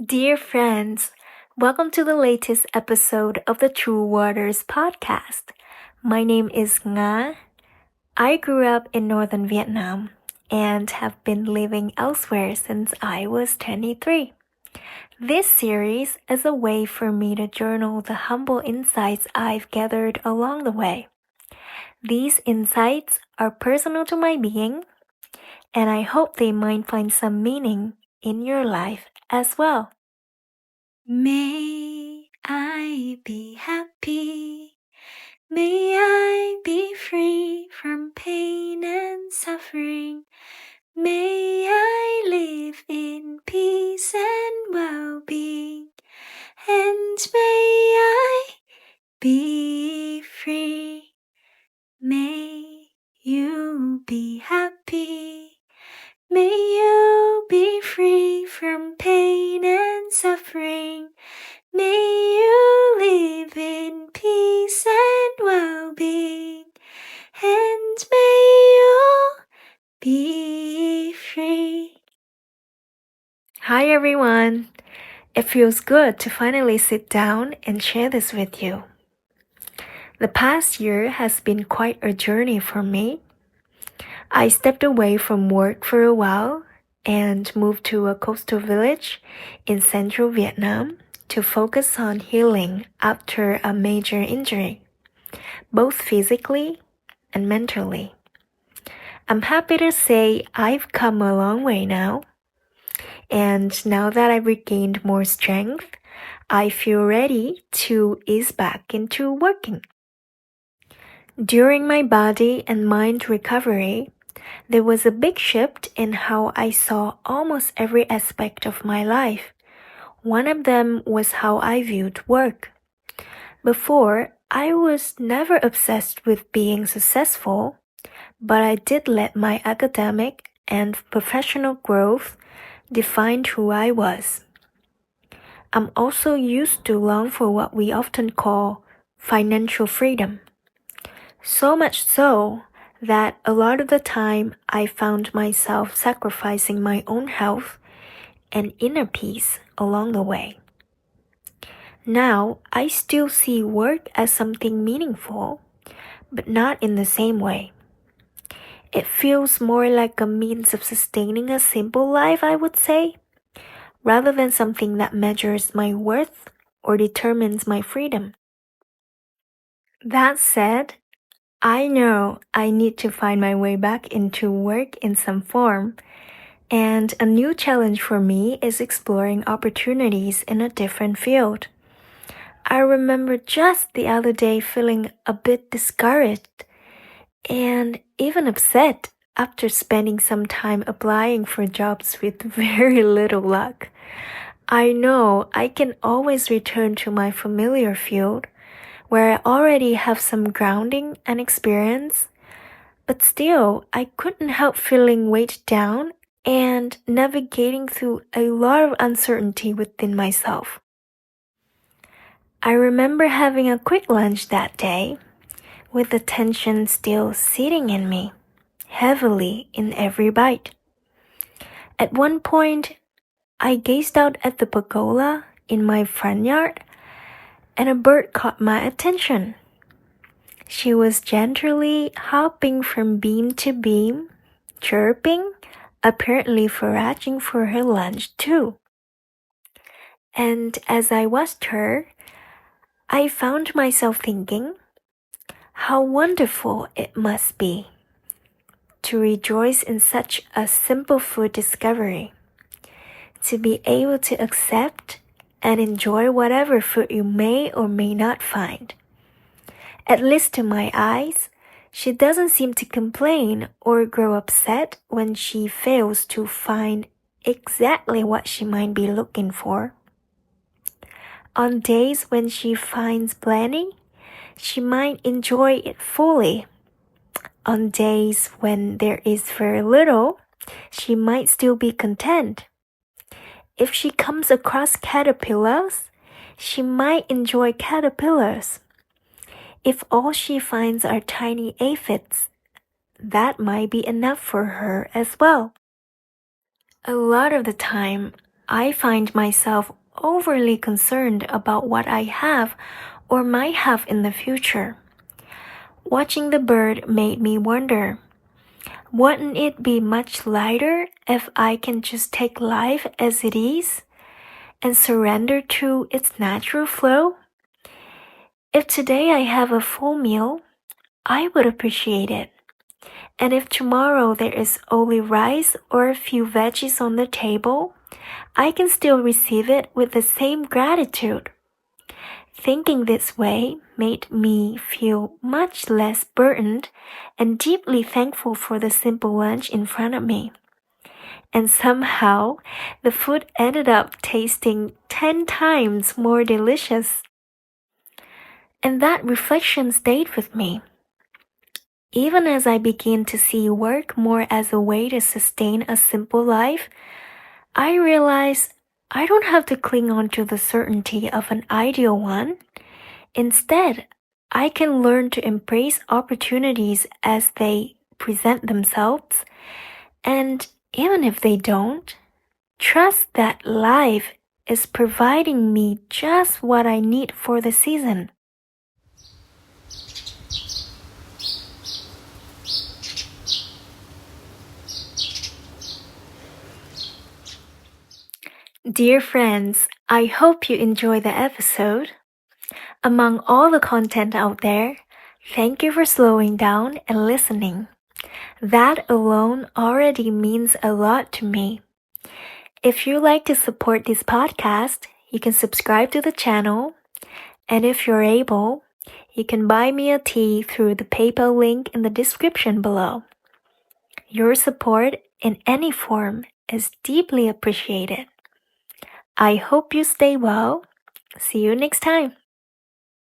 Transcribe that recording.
Dear friends, welcome to the latest episode of the True Waters podcast. My name is Nga. I grew up in northern Vietnam and have been living elsewhere since I was 23. This series is a way for me to journal the humble insights I've gathered along the way. These insights are personal to my being, and I hope they might find some meaning in your life as well. May I be happy. May I be free from pain and suffering. May I live in peace and well-being. And may I be free. May you be happy. May you be free from pain and suffering. May you live in peace and well-being. And may you be free. Hi everyone. It feels good to finally sit down and share this with you. The past year has been quite a journey for me. I stepped away from work for a while and moved to a coastal village in central Vietnam to focus on healing after a major injury, both physically and mentally. I'm happy to say I've come a long way now. And now that I've regained more strength, I feel ready to ease back into working. During my body and mind recovery, there was a big shift in how I saw almost every aspect of my life. One of them was how I viewed work. Before, I was never obsessed with being successful, but I did let my academic and professional growth define who I was. I'm also used to long for what we often call financial freedom. So much so that a lot of the time I found myself sacrificing my own health and inner peace along the way. Now, I still see work as something meaningful, but not in the same way. It feels more like a means of sustaining a simple life, I would say, rather than something that measures my worth or determines my freedom. That said, I know I need to find my way back into work in some form, and a new challenge for me is exploring opportunities in a different field. I remember just the other day feeling a bit discouraged and even upset after spending some time applying for jobs with very little luck. I know I can always return to my familiar field where I already have some grounding and experience, but still I couldn't help feeling weighed down and navigating through a lot of uncertainty within myself. I remember having a quick lunch that day, with the tension still sitting in me, heavily in every bite. At one point, I gazed out at the pergola in my front yard, and a bird caught my attention. She was gently hopping from beam to beam, chirping, apparently foraging for her lunch too. And as I watched her, I found myself thinking, how wonderful it must be to rejoice in such a simple food discovery, to be able to accept and enjoy whatever food you may or may not find. At least to my eyes, she doesn't seem to complain or grow upset when she fails to find exactly what she might be looking for. On days when she finds plenty, she might enjoy it fully. On days when there is very little, she might still be content. If she comes across caterpillars, she might enjoy caterpillars. If all she finds are tiny aphids, that might be enough for her as well. A lot of the time, I find myself overly concerned about what I have or might have in the future. Watching the bird made me wonder, wouldn't it be much lighter if I can just take life as it is and surrender to its natural flow? If today I have a full meal, I would appreciate it. And if tomorrow there is only rice or a few veggies on the table, I can still receive it with the same gratitude. Thinking this way made me feel much less burdened and deeply thankful for the simple lunch in front of me. And somehow, the food ended up tasting 10 times more delicious. And that reflection stayed with me. Even as I begin to see work more as a way to sustain a simple life, I realize I don't have to cling on to the certainty of an ideal one. Instead, I can learn to embrace opportunities as they present themselves, and even if they don't, trust that life is providing me just what I need for the season. Dear friends, I hope you enjoy the episode. Among all the content out there, thank you for slowing down and listening. That alone already means a lot to me. If you'd like to support this podcast, you can subscribe to the channel, and if you're able, you can buy me a tea through the PayPal link in the description below. Your support in any form is deeply appreciated. I hope you stay well. See you next time.